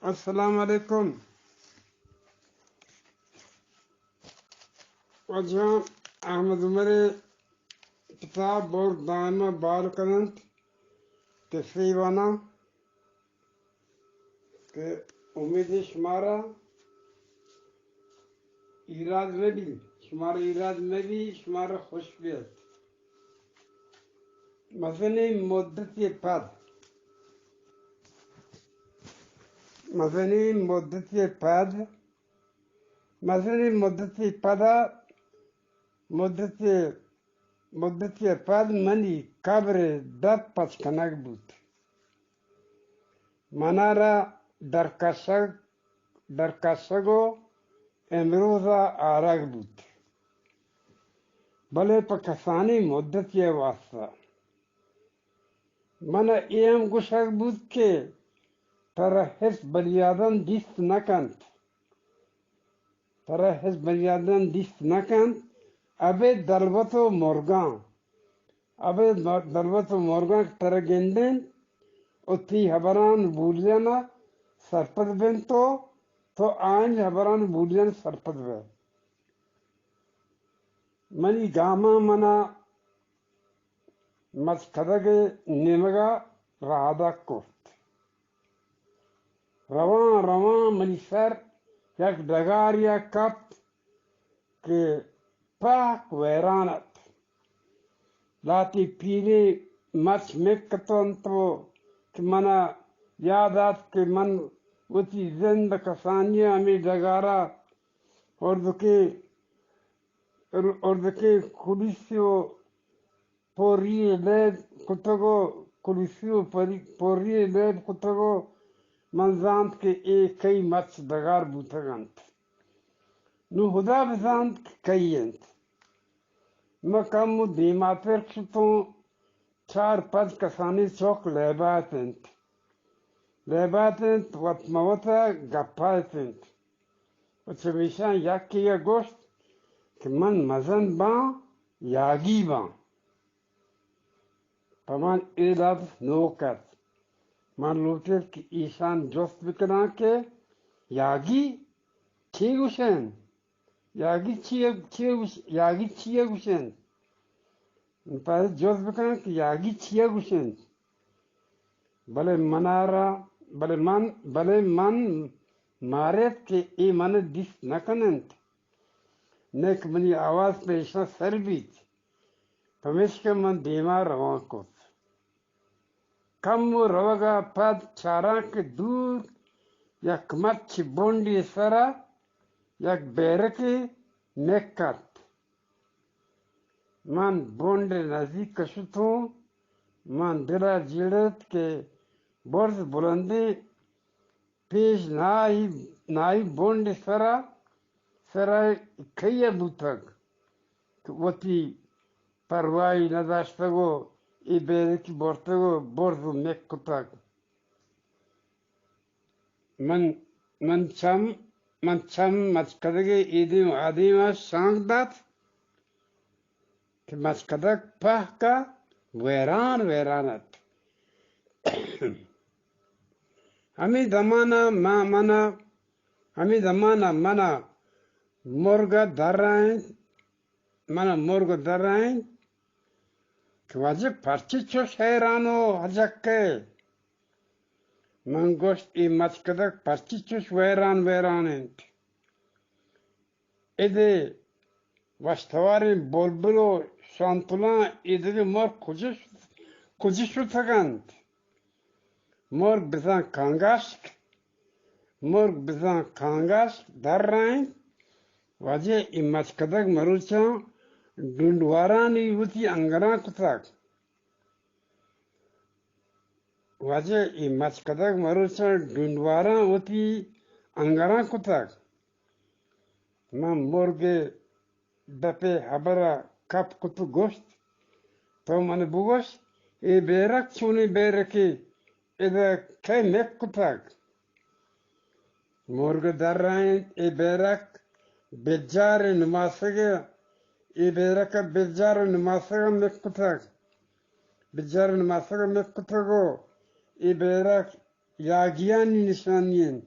अस्सलाम वालेकुम। वजह अहमद उमर किताब और दायमा बार करंत के सीवाना के उम्मीद शुमारा इराद में भी शुमारा खुशबियत मजनी मुद्दत पद मजनी मुद्दत पदा मुद्दत पद मनी कब्र दत पचकनक बुत मनारा दरकसगो इमरोजा आरग बुत भले पकसानी मुद्दत वास्ता मना एम गुशक बुत के तरह हिस बलियादन दिस्त नकंत अबे दलवतो मोरगां तरह गेंदें उती हबरान बूलियाना सरपद बेंतो तो आंज हबरान बूलियन सरपद वे मनी गामा मना मस्कदगे निमगा राधा कोफ्त रवा मनी सर यक डगार या कप के पाक वैरानत लाती पीले मच में कतन तो कि मना यादात के मन उती जिंद कसानिया में डगारा और दुके कुलिसियो पोरिये लेद कुतगो मंजांत के एक कई मच डगार बूथगंत नु हुदा बिजांत कईयंत मकम दीमातर तो चार पद कसानी चौक लेबातंत वतमवता गप्पातंत उचमिशा याकिया गोश्त कि मन मजन बा यागी बा पमान इलाद नोकत मन लूटर की ईशान जोस्त बिकना के यागी चीगुशन यागी चिया गुशन पर जोस्त बिकना के यागी चिया गुशन भले मन मारेत के ए मन दिस नकनंत नेक मनी आवाज पे ईशा सरबीत पमेश के मन देमा रवा को कम रवगा पद चारा के दूर यक मच्छी बोंडी सरा यक बेरके नेकत मन बोंडे नजीक कशुतो मन दिला जिड़त के बोर्स बुलंदी पेश नाई बोंडे सरा खैया बुतक वती परवाई नदाश्तगो ई बेरे की बोर्तगो बोर्स मेक कुतक मन छम मचकदगे ईदी आदिमा सांगदात कि मचकदक पह का वैरानत हमी दमाना मना मुर्गा दर रहे हैं कि वाजिब पर्चिचो शहरानो हजक्के मंगोश ई मचकदक पर्चिचुस वैरानंत इदे वस्तवारी बोलबलो शांतुला इदे मोर कुजिशु थगंत मोर बिजा कांगास दर रहे वाजे ई मचकदक मरुचा डुंडवारानी युवती अंगना कुतक वाजे ई मचकदक मरुचा डुंडवारा होती अंगना कुतक मां मुर्गे दपे हबरा कप कुतु गोश्त तो मन बुगोश ए बेरक चुनी बेरकी इधर कै मेक कुतक मुर्गे दर रहे ए बेरक बेजार नमासगे ए बेरक बेजार नमासगे मेक कुतक बेजार नमासगे मेक कुतगो ए बेरक यागियानी निशानियन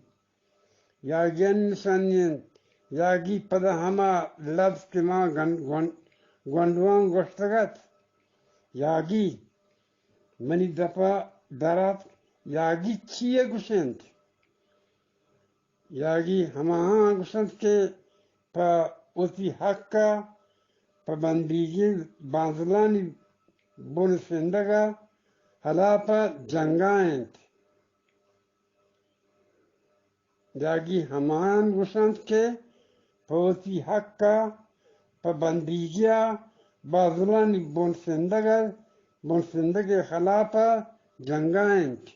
यागियन सन्यन यागी पद हमा लब्स के मां गंडवां गोष्टगत यागी मनी दपा दारात यागी चिये गुशंत यागी हमा गुशंत के पा उसी हक्का पाबंदीगी बांजलानी बुन सिंदगा हलापा जंगाएंत यागी हमान गुशंत के पौती हक्का पाबंदीगिया बांजलानी बुन सिंदगे हलापा जंगाएंत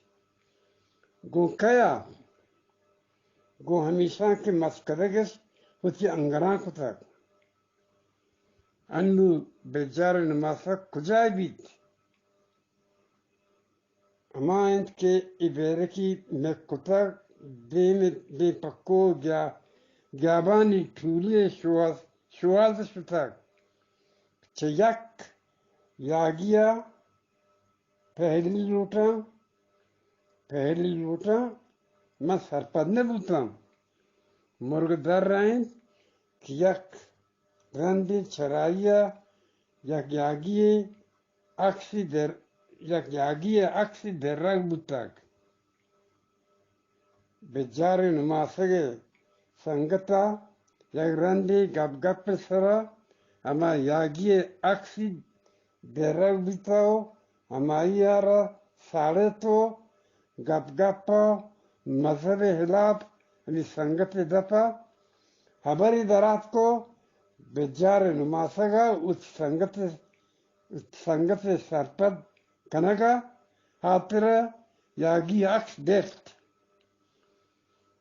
गो कया गो हमेशा के मस्करगस उसी अंगरा को तक अन्नु बेजार नमासा कुजाई बीत अमायंत के इबेरे की में कुता दे पक्को ग्याबानी ठूले शुआज शुतक चयक यागिया पहली लूटा मैं सरपद ने बूता मुर्गदर राइन कियक रंदी चराइया यागिए अक्सी दर्रग बुतक बेजारे नुमासगे संगता यक रंदी गप सरा अमा यागिए अक्सी दर्रग बुताओ हमायारा साड़े तो गप मजहब हिलाप अनि संगत दफा हमारी दरात को बेजार नुमासगा उस संगत सरपद कनगा हातिर यागी अक्स देस्ट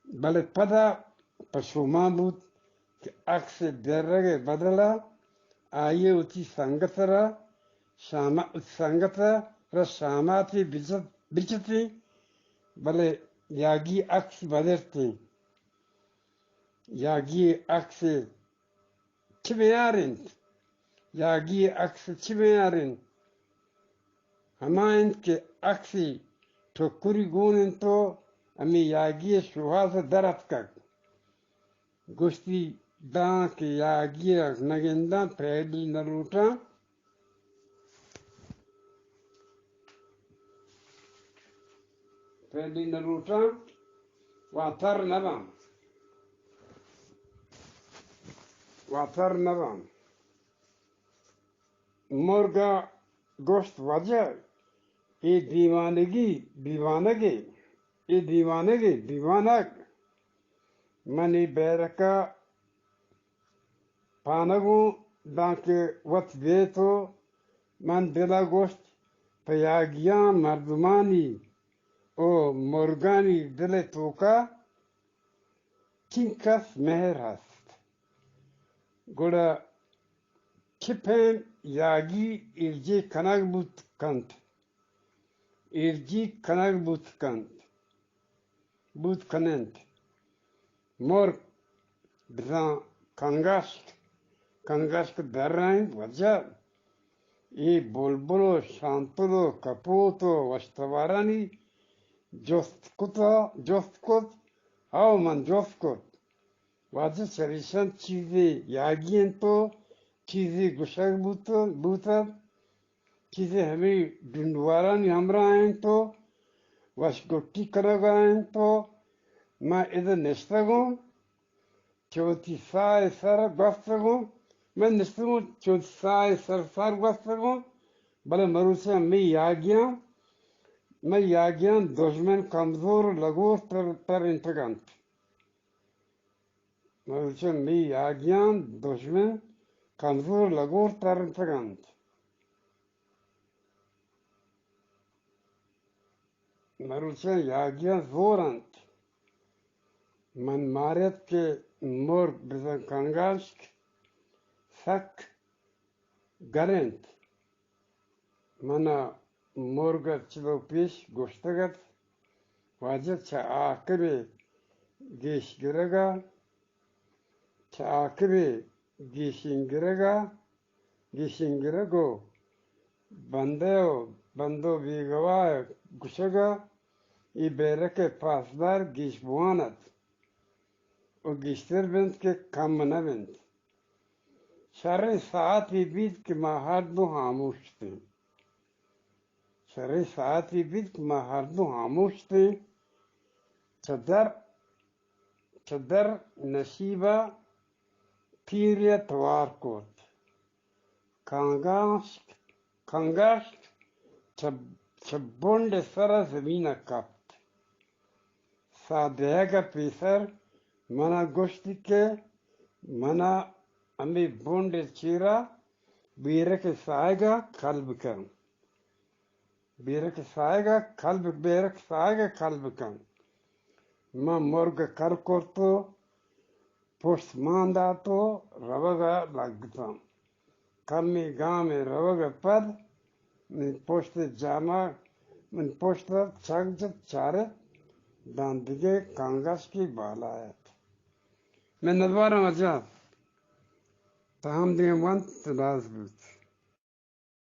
बले पदा पशुमा बूत कि अक्स दर्रगे बदला आये उसी संगत र शामाती बिचती बले यागी अक्स बदरती यागी अक्स चिमेयारिन यागी अक्स चिमेयारिन हमायन के अक्सी ठोकुरी गुणन तो अमी यागी सुहास दरत कक गुस्ती दां के यागी नगिंदा पैडी नरूटा वातर नवाम मुर्गा गोश्त वजह ये दीवानग मनी बैरका पानगो दाके वत बेतो मन दिला गोश्त पयागिया मर्दमानी ओ मुर्गानी दिले तोका किंकस मेहर हस्त गुड़ा छिपें यागी इर्जी कनग बुत कनेंत मोर बिना कंगाश दर्राइन वजह ये बुलबुलो शांतुलो कपूतो वस्तवारानी जोस्तकुत आओ मन जोस्तकुत वाजह चरिशन चीजें यागियन तो चीजें गुशक बूतर चीजें हमें डुंडवारा नहीं हमरा आएं तो वश गुट्टी करगा आएं तो मैं इधर निस्तगों चौथी साय सर गस्तगों मैं निस्तगों चौथी साय सर गस्तगों बले मरुसे मैं यागियां दुश्मन कमजोर लगो तर इंतकांत मरुसे मैं यागियां दुश्मन कमजोर लगो तर इंतकांत मरुसे यागियां जोरंत मन मारत के मोर बिजन कंगाश्क सक गरेंत मना मोरगत चलो पेश गोश्तगत वाजत चा आकबे गेश गिरगा चा आकबे गिशिंगिरगो बंदो बीगवाय गुशगा ई बेरके पासदार गिश बुआनत och gisterbent ke kammanavent. Şerri saat vi bid ki mahardu hamuştu. Şerri saat vi bid ki mahardu hamuştu. Çadar nasiba piriye tvar kot. Kangaş çabonde sara zemina kapt. Sadega pisar mana goştike mana ami bonde çira bireke saega kalbkan. Bireke saega kalbkan. Ma morga karkorto post mandato ravaga lagtam. Kalmi game ravaga pad min poste jama min posta çagcık çare dandige kangas ki balayat. Men nadvaram acaba. Taham diye want to last